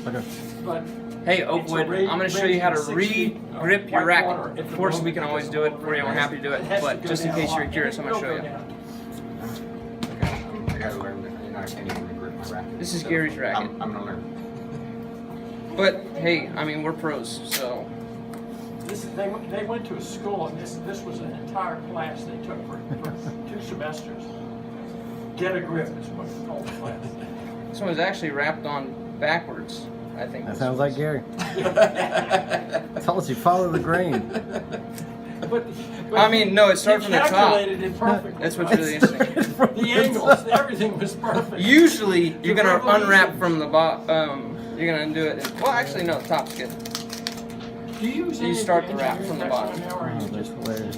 Okay. But Hey, Oakwood, I'm going to show you how to re-grip your racket. Of course, we can always do it for you. We're happy to do it. But just in case you're curious, I'm going to show you. I gotta learn that. I can't even grip my racket. This is Gary's racket. I'm gonna learn. But, hey, I mean, we're pros, so... They went to a school, and this was an entire class they took for 2 semesters. Get a grip is what it's called, the class. This one was actually wrapped on backwards, I think. That sounds like Gary. I told you, follow the grain. But I mean, no, it started from the top. calculated it perfectly. That's what's really interesting. The angles, everything was perfect. Usually, you're going to unwrap from the bottom. You're going to do it. Well, actually, no, the top's good. You start the wrap from the bottom. Oh, there's layers.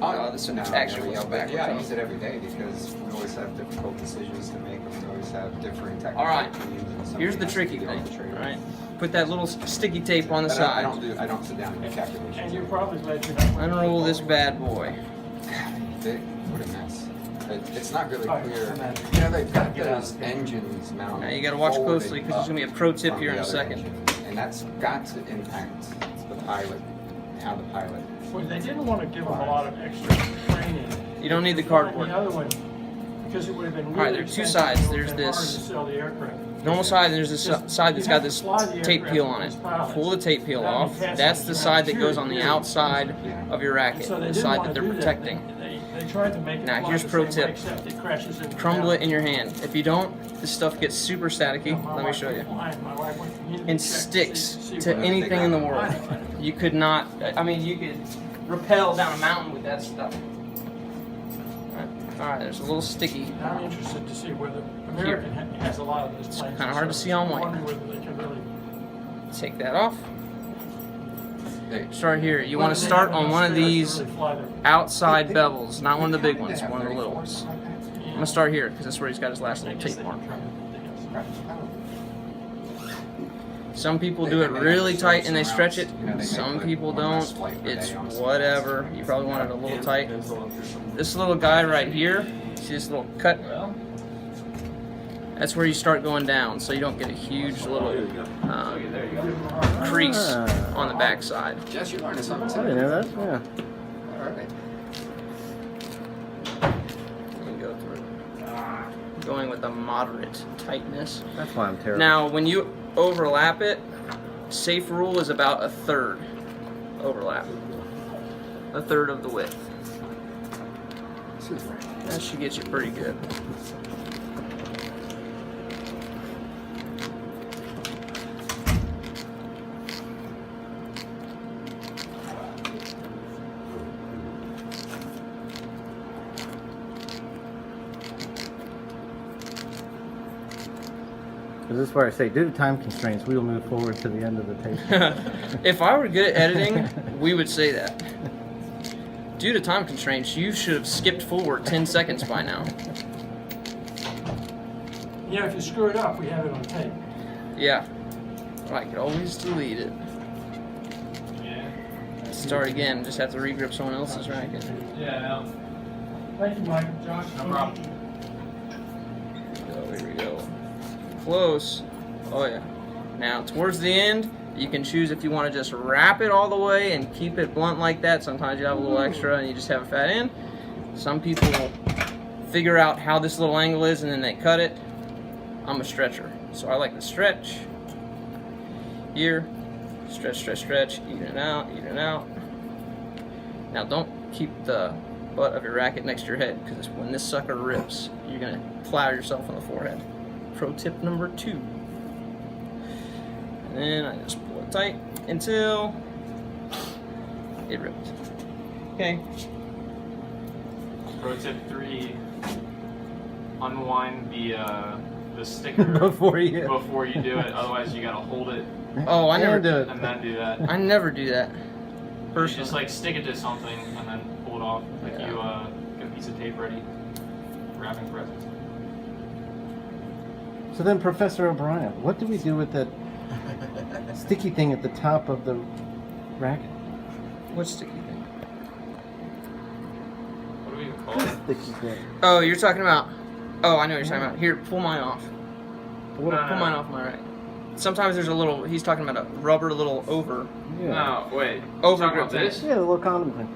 Oh, this one actually goes backwards. Yeah, I use it every day because we always have difficult decisions to make. We always have different techniques. All right. to use, and Here's the sometimes tricky we thing. arbitrate. All right. Put that little sticky tape on the But side. I don't sit down and do calculations. And you probably let you know. Unroll this bad boy. What a mess. It's not really clear. You know, they've got those engines mounted. Now you got to watch forwarded closely because there's up going to be a pro tip from here in the a other second. engine. And that's got to impact the pilot, how the pilot. Well, they didn't want to give them a lot of extra training. You don't need the The cardboard. other one, because it would have been really Alright, there are two expensive, sides. it would there's have been this- harder to sell the aircraft. Normal side, and there's this side that's got this tape peel on it. Pull the tape peel off. That's the side that goes on the outside of your racket, So they the didn't side want that to they're do that. protecting. They tried to make it Now, fly here's the pro same tip. way, except it crashes into Crumble the it in your hand. If you don't, this stuff gets super staticky. My Let me wife show you. was flying. My wife went to check And to sticks see to what- anything in the I world. know. You could not, I mean, you could rappel down a mountain with that stuff. Alright, there's a little sticky. I'm interested to see whether American has a lot of those planes. kinda hard to see on white. I wonder whether they can really. Take that off. Hey, Start here. You want whether to they start have on enough one of spares to these really fly their- outside bevels, not one of the big ones, one of the little ones. Like that. I'm gonna start here because that's where he's got his last I little guess tape they mark. can try to- Some people do it really tight and they stretch it. Some people don't. It's whatever. You probably want it a little tight. This little guy right here, see this little cut? That's where you start going down, so you don't get a huge little crease on the back side. Jess, you're learning something I today. didn't know that. Yeah. All right. Let me go through. Going with a moderate tightness. That's why I'm terrible. Now, when you overlap it, safe rule is about 1/3 overlap. 1/3 of the width. That should get you pretty good. This is where I say, due to time constraints, we will move forward to the end of the tape. If I were good at editing, we would say that. Due to time constraints, you should have skipped forward 10 seconds by now. Yeah, if you screw it up, we have it on tape. Yeah. I could always delete it. Start again, just have to regrip someone else's racket. Yeah, Thank you, Michael. Josh. no problem. So here we go. Close. Oh yeah. Now towards the end, you can choose if you want to just wrap it all the way and keep it blunt like that. Sometimes you have a little extra and you just have a fat end. Some people figure out how this little angle is and then they cut it. I'm a stretcher, so I like to stretch. Here, stretch, stretch, stretch, even it out, even it out. Now don't keep the butt of your racket next to your head, because when this sucker rips, you're gonna plow yourself on the forehead. Pro tip number 2. And then I just pull it tight until it ripped. Okay. Pro tip 3: unwind the sticker Before you. before you do it. Otherwise, you gotta hold it Oh, I And never do it. and then do that. I never do that. You Personally. just like stick it to something and then pull it off. Like Yeah. you get a piece of tape ready, wrapping presents. So then, Professor O'Brien, what do we do with that sticky thing at the top of the racket? What sticky thing? What do we even call it? Sticky thing. Oh, you're talking about. Oh, I know what you're talking about. Here, pull mine off. Pull No, mine no. off my racket. sometimes there's a little. He's talking about a rubber little over. Yeah. No, wait. Over Talking about grip. this? Yeah, the little condom thing.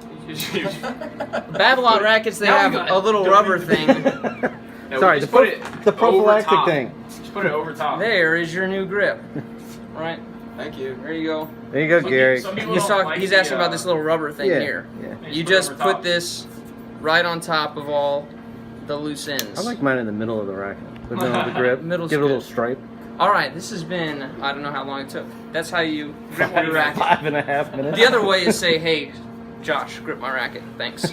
Babylon rackets, they Now we have got a it. little Don't rubber even- thing. No, Sorry, we just the put it the over prophylactic top. thing. Just put it over top. There is your new grip. Right, Thank you. there you go. There you go, Some Gary. some people He's don't talking. like He's the, asking about this little rubber thing Yeah, here. yeah. they You put it just over put top. this right on top of all the loose ends. I like mine in the middle of the racket. The middle of the grip. Middle's Give it a little good. stripe. All right, this has been. I don't know how long it took. That's how you grip your racket. 5.5 minutes. The other way is say, "Hey, Josh, grip my racket. Thanks."